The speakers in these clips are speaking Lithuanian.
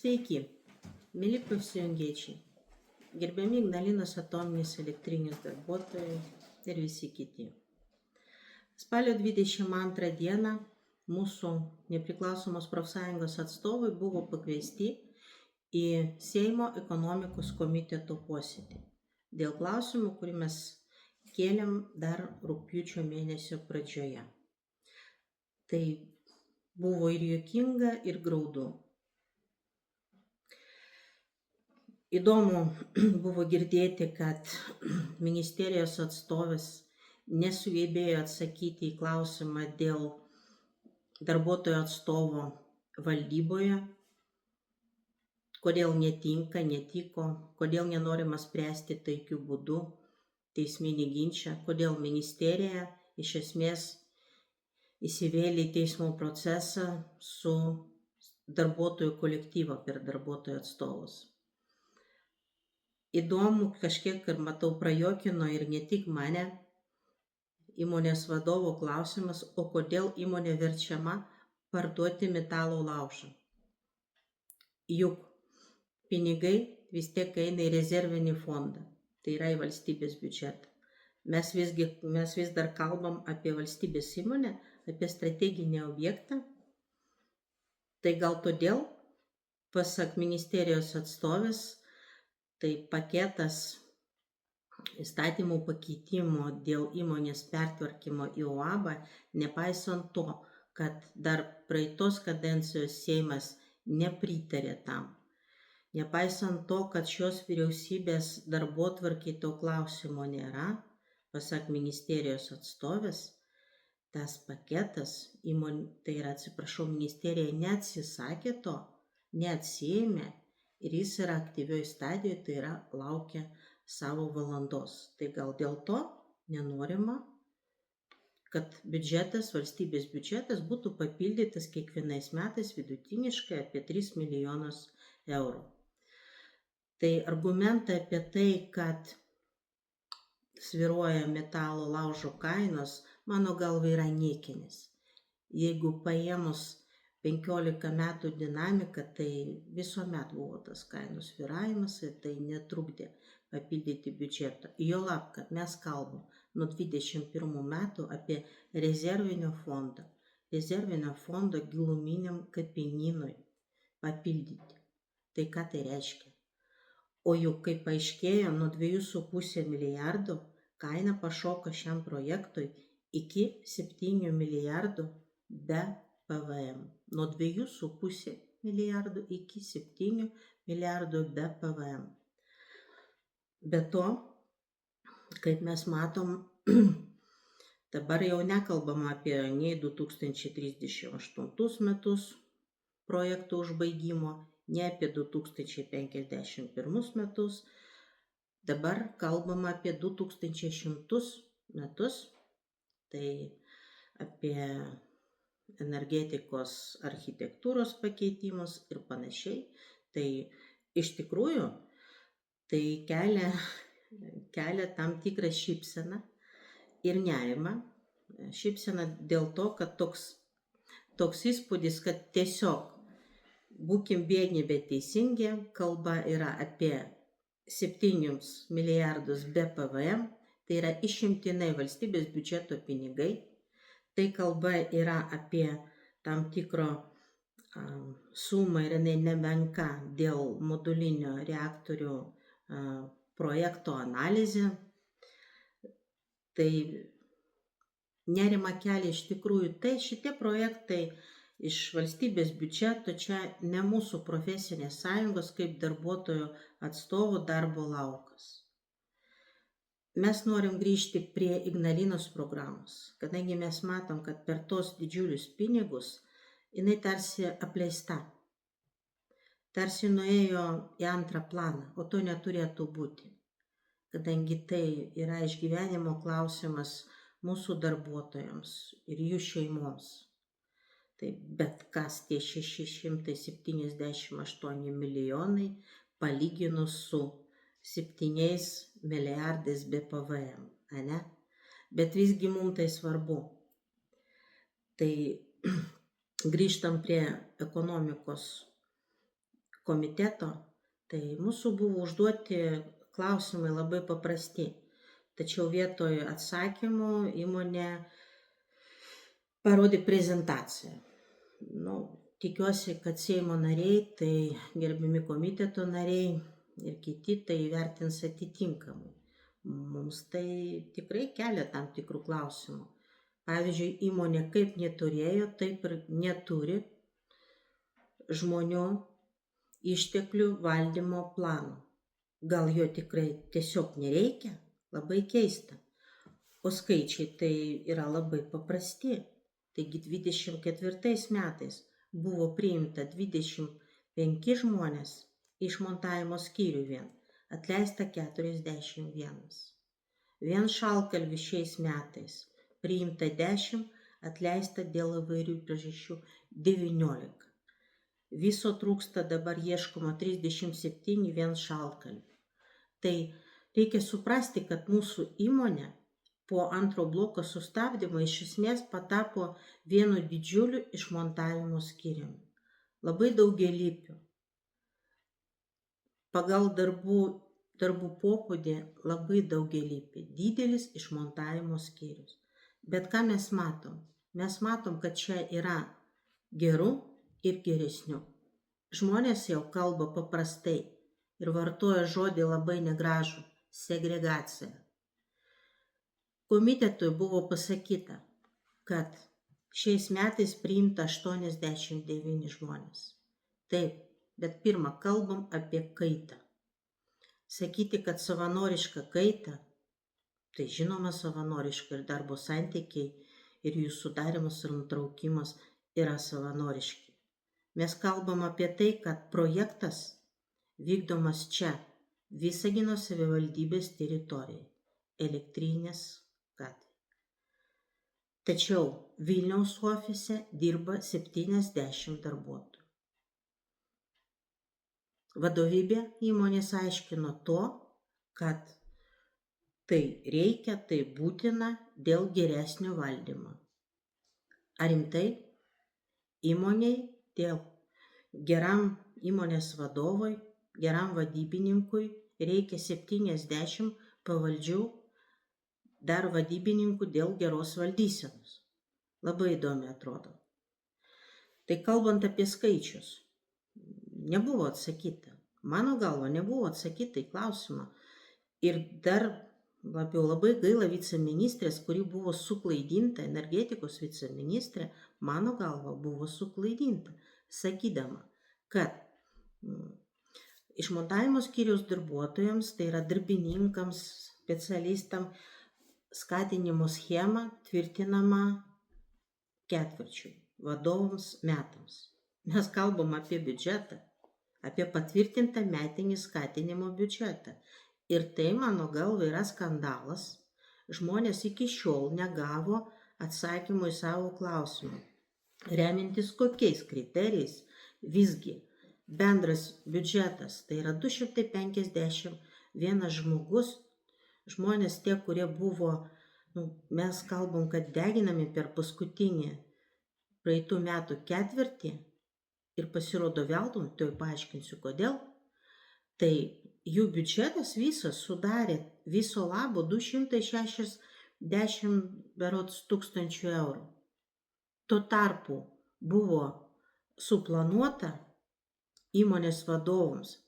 Sveiki, mėly prisijungiečiai, gerbiami Ignalinos atominės elektrinės darbuotojai ir visi kiti. Spalio 22 dieną mūsų nepriklausomos profsąjungos atstovai buvo pakviesti į Seimo ekonomikos komiteto posėdį dėl klausimų, kurį mes kėlėm dar rugpjūčio mėnesio pradžioje. Tai buvo ir juokinga, ir graudu. Įdomu buvo girdėti, kad ministerijos atstovas nesugebėjo atsakyti į klausimą dėl darbuotojo atstovo valdyboje, kodėl netinka, netiko, kodėl nenorima spręsti taikiu būdu teisminį ginčą, kodėl ministerija iš esmės įsivėlė į teismo procesą su darbuotojų kolektyvo per darbuotojų atstovus. Įdomu, kažkiek ir matau prajuokino ir ne tik mane įmonės vadovo klausimas, o kodėl įmonė verčiama parduoti metalo laužą. Juk pinigai vis tiek eina į rezervinį fondą, tai yra į valstybės biudžetą. Mes vis dar kalbam apie valstybės įmonę, apie strateginį objektą. Tai gal todėl, pasak ministerijos atstovės, tai paketas įstatymų pakeitimo dėl įmonės pertvarkymo į UAB, nepaisant to, kad dar praeitos kadencijos Seimas nepritarė tam. Nepaisant to, kad šios vyriausybės darbotvarkėj to klausimo nėra, pasak ministerijos atstovės, tas paketas, ministerija neatsisakė to, neatsiėmė, ir jis yra aktyvioj stadijoje, tai yra laukia savo valandos. Tai gal dėl to nenorima, kad valstybės biudžetas būtų papildytas kiekvienais metais vidutiniškai apie 3 milijonus eurų. Tai argumentai apie tai, kad svyruoja metalo laužo kainos, mano galva yra niekinis. Jeigu paėmus 15 metų dinamika, tai visuomet buvo tas kainų svyravimas ir tai netrukdė papildyti biudžetą. Juolab, kad mes kalbam nuo 21 metų apie rezervinio fondo giluminiam kapinynui papildyti. Tai ką tai reiškia? O juk, kaip paaiškėjo, nuo 2,5 milijardų kaina pašoka šiam projektui iki 7 milijardų be PVM. Nuo 2,5 milijardų iki 7 milijardų be PVM. Be to, kaip mes matom, dabar jau nekalbama apie nei 2038 metus projektų užbaigimo, nei apie 2051 metus. Dabar kalbama apie 2100 metus, tai apie energetikos architektūros pakeitimus ir panašiai. Tai iš tikrųjų tai kelia tam tikrą šypseną ir nerimą. Šypseną dėl to, kad toks įspūdis, kad tiesiog būkim biedni, bet teisingi, kalba yra apie 7 milijardus be PVM, tai yra išimtinai valstybės biudžeto pinigai. Tai kalba yra apie tam tikro sumą ir jinai nemenka dėl modulinio reaktorių projekto analizė. Tai nerima kelia iš tikrųjų tai šitie projektai iš valstybės biudžeto, čia ne mūsų profesinės sąjungos kaip darbuotojų atstovų darbo laukas. Mes norim grįžti prie Ignalinos programos, kadangi mes matom, kad per tos didžiulius pinigus jinai tarsi apleista, tarsi nuėjo į antrą planą, o to neturėtų būti, kadangi tai yra išgyvenimo klausimas mūsų darbuotojams ir jų šeimoms. Tai bet kas tie 678 milijonai palyginus su 7 milijardais be PVM, ane? Bet visgi mums tai svarbu. Tai grįžtam prie ekonomikos komiteto, tai mūsų buvo užduoti klausimai labai paprasti. Tačiau vietoj atsakymų įmonė parodė prezentaciją. Tikiuosi, kad Seimo nariai, tai gerbiami komiteto nariai ir kiti tai vertins atitinkamai. Mums tai tikrai kelia tam tikrų klausimų. Pavyzdžiui, įmonė kaip neturėjo, taip ir neturi žmonių išteklių valdymo plano. Gal jo tikrai tiesiog nereikia? Labai keista. O skaičiai tai yra labai paprasti. Taigi 24 metais buvo priimta 25 žmonės iš montavimo skyrių vien, atleista 41. Vien šaltkalvių šiais metais priimta 10, atleista dėl įvairių priežasčių 19. Viso trūksta dabar ieškoma 37 vien šaltkalvių. Tai reikia suprasti, kad mūsų įmonė po antro bloko sustabdymo iš esmės patapo vienu didžiuliu išmontavimo skyriumi. Labai daugialypiu. Pagal darbų pobūdį labai daugialypį. Didelis išmontavimo skyrius. Bet ką mes matom? Mes matom, kad čia yra gerų ir geresnių. Žmonės jau kalba paprastai ir vartoja žodį labai negražų – segregacija. Komitetui buvo pasakyta, kad šiais metais priimta 89 žmonės. Taip, bet pirmą kalbam apie kaitą. Sakyti, kad savanoriška kaita, tai žinoma savanoriška ir darbo santykiai ir jų sudarimas ir nutraukimas yra savanoriški. Mes kalbam apie tai, kad projektas vykdomas čia, Visagino savivaldybės teritorijai, Elektrinės gatvėje. Tačiau Vilniaus ofise dirba 70 darbuotojų. Vadovybė įmonės aiškino to, kad tai reikia, tai būtina dėl geresnio valdymo. Ar rimtai? Įmoniai dėl geram įmonės vadovui, geram vadybininkui reikia 70 pavaldžių dar vadybininkų dėl geros valdysenos. Labai įdomi atrodo. Tai kalbant apie skaičius, nebuvo atsakyta. Mano galva nebuvo atsakyta į klausimą. Ir dar labiau labai gaila viceministrės, kuri buvo suklaidinta, energetikos viceministrė, mano galva buvo suklaidinta, sakydama, kad išmontavimo skyriaus darbuotojams, tai yra darbininkams, specialistams, skatinimo schema tvirtinama ketvirčiui, vadovams metams. Mes kalbam apie biudžetą, apie patvirtintą metinį skatinimo biudžetą. Ir tai, mano galva, yra skandalas. Žmonės iki šiol negavo atsakymų į savo klausimą. Remintis kokiais kriterijais visgi bendras biudžetas, tai yra 251 žmogus, žmonės tie, kurie buvo, mes kalbam, kad deginami per paskutinį praeitų metų ketvirtį ir pasirodo veltui, tai paaiškinsiu kodėl, tai jų biudžetas visas sudarė viso labo 260 tūkstančių eurų. Tuo tarpu buvo suplanuota įmonės vadovams,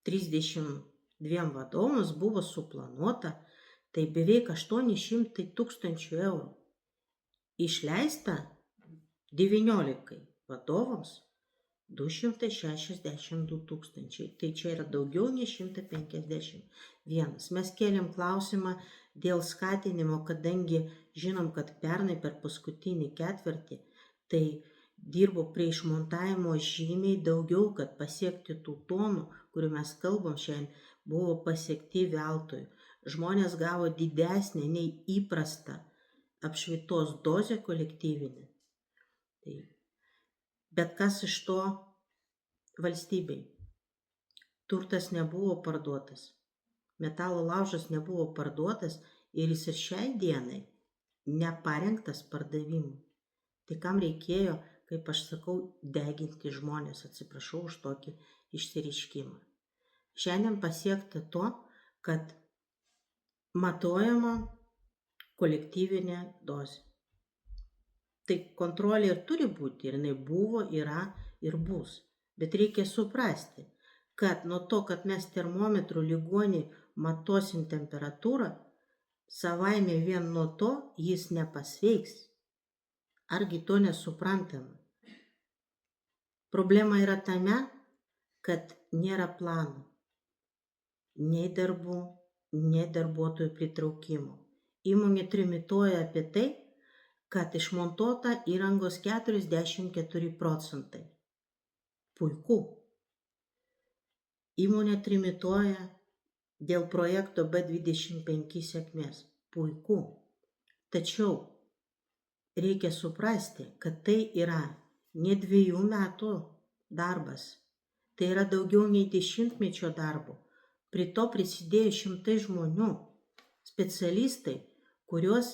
32 vadovams buvo suplanuota, tai beveik 800 tūkstančių eurų. Išleista 19 vadovams 262 tūkstančiai. Tai čia yra daugiau nei 151. Mes kėlėm klausimą dėl skatinimo, kadangi žinom, kad pernai per paskutinį ketvirtį tai dirbo prie išmontavimo žymiai daugiau, kad pasiekti tų tonų, kurių mes kalbam šiandien, buvo pasiekti veltui. Žmonės gavo didesnį nei įprasta apšvitos dozę kolektyvinę. Bet kas iš to valstybei? Turtas nebuvo parduotas, metalo laužas nebuvo parduotas ir jis ir šiai dienai neparengtas pardavimui. Tai kam reikėjo, kaip aš sakau, deginti žmonės, atsiprašau už tokį išsireiškimą. Šiandien pasiekta to, kad matuojama kolektyvinė dozė. Tai kontrolė ir turi būti, ir jinai buvo, yra ir bus. Bet reikia suprasti, kad nuo to, kad mes termometrų ligonį matuosim temperatūrą, savaime vien nuo to jis nepasveiks. Argi to nesuprantama? Problema yra tame, kad nėra plano, nei darbų, nei darbuotojų pritraukimo. Įmonė trimituoja apie tai, kad išmontuota įrangos 44%. Puiku. Įmonė trimituoja dėl projekto B25 sėkmės. Puiku. Tačiau reikia suprasti, kad tai yra ne 2 metų darbas. Tai yra daugiau nei 10-mečio darbo. Prie to prisidėjo šimtai žmonių, specialistai, kuriuos,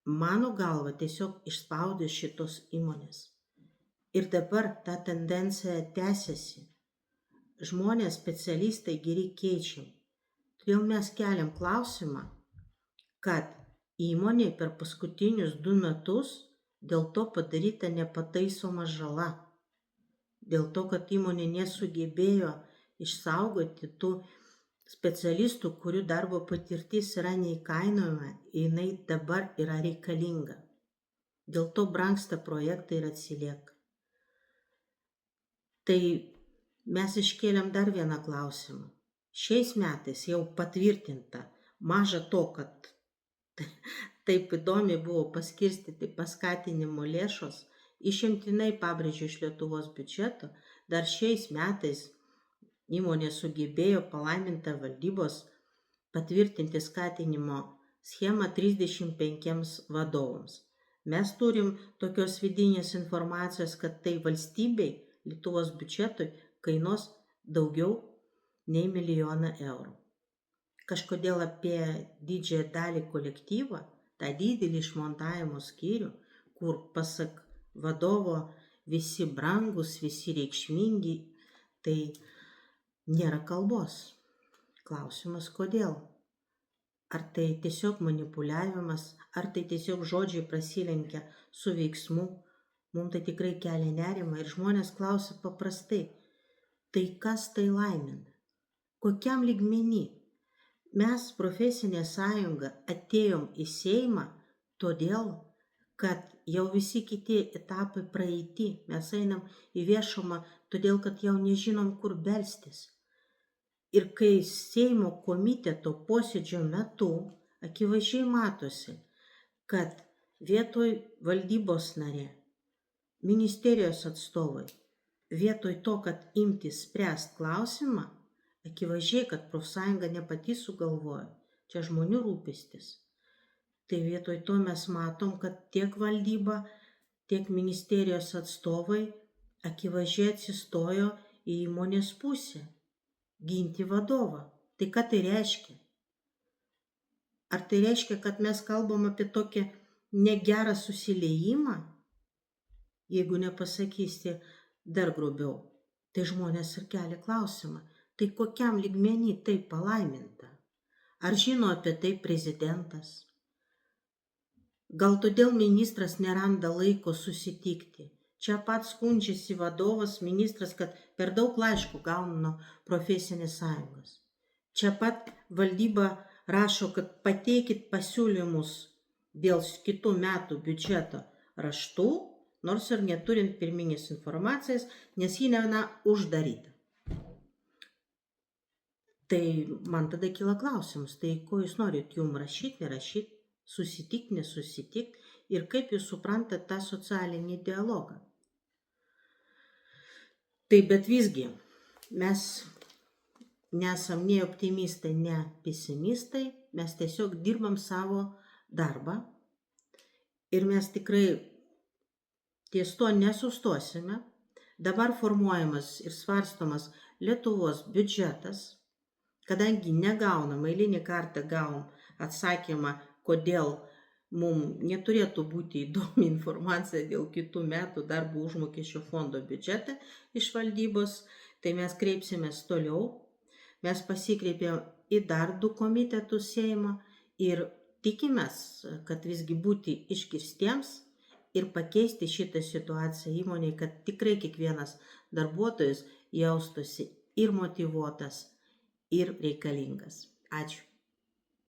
mano galva, tiesiog išspaudė šitos įmonės. Ir dabar ta tendencija tęsiasi. Žmonės, specialistai geri keičiam. Todėl mes keliam klausimą, kad įmonė per paskutinius 2 metus dėl to padaryta nepataisoma žala. Dėl to, kad įmonė nesugebėjo išsaugoti tų specialistų, kurių darbo patirtis yra neįkainojama, jinai dabar yra reikalinga. Dėl to brangsta projektai ir atsilieka. Tai mes iškėlėm dar vieną klausimą. Šiais metais jau patvirtinta, maža to, kad taip įdomiai buvo paskirstyti paskatinimo lėšos, išimtinai pabrėžiu iš Lietuvos biudžeto, dar šiais metais įmonė sugebėjo palaimintą valdybos patvirtinti skatinimo schemą 35 vadovams. Mes turim tokios vidinės informacijos, kad tai valstybei, Lietuvos biudžetui kainuos daugiau nei 1 milijoną eurų. Kažkodėl apie didžiąją dalį kolektyvą, tą didelį išmontavimo skyrių, kur pasak vadovo visi brangus, visi reikšmingi, tai nėra kalbos. Klausimas, kodėl? Ar tai tiesiog manipuliavimas, ar tai tiesiog žodžiai prasilenkia su veiksmu? Mums tai tikrai kelia nerimą ir žmonės klausia paprastai, tai kas tai laimina? Kokiam lygmenį? Mes, profesinė sąjunga, atėjom į Seimą todėl, kad jau visi kiti etapai praeiti. Mes einam į viešumą todėl, kad jau nežinom, kur belstis. Ir kai Seimo komiteto posėdžio metu akivaizdžiai matosi, kad vietoj valdybos narė, ministerijos atstovai, vietoj to, kad imtis spręst klausimą, akivaizdžiai, kad profsąjunga ne pati sugalvojo, čia žmonių rūpestis. Tai vietoj to mes matom, kad tiek valdyba, tiek ministerijos atstovai akivaizdžiai atsistojo į įmonės pusę, ginti vadovą. Tai ką tai reiškia? Ar tai reiškia, kad mes kalbam apie tokį negerą susiliejimą? Jeigu nepasakysi dar grubiau, tai žmonės ir kelia klausimą. Tai kokiam lygmenį tai palaiminta? Ar žino apie tai prezidentas? Gal todėl ministras neranda laiko susitikti? Čia pat skundžiasi vadovas, ministras, kad per daug laiškų gauna nuo profesinės sąjungos. Čia pat valdyba rašo, kad pateikit pasiūlymus dėl kitų metų biudžeto raštu, nors ir neturint pirminės informacijos, nes ji nėra uždaryta. Tai man tada kyla klausimas, tai ko jūs norit, jum rašyti, nerašyti, susitikti, nesusitikti ir kaip jūs suprantate tą socialinį dialogą. Tai bet visgi, mes nesam nei optimistai, nei pesimistai, mes tiesiog dirbam savo darbą ir mes tikrai ties to nesustosime. Dabar formuojamas ir svarstomas Lietuvos biudžetas, kadangi negaunam, eilinį kartą gavom atsakymą, kodėl mums neturėtų būti įdomi informacija dėl kitų metų darbo užmokesčio fondo biudžetą iš valdybos, Tai mes kreipsimės toliau. Mes pasikreipėm į dar 2 komitetus Seimo ir tikimės, kad visgi būti išgirstiems ir pakeisti šitą situaciją įmonėje, kad tikrai kiekvienas darbuotojas jaustųsi ir motyvuotas, ir reikalingas. Ačiū.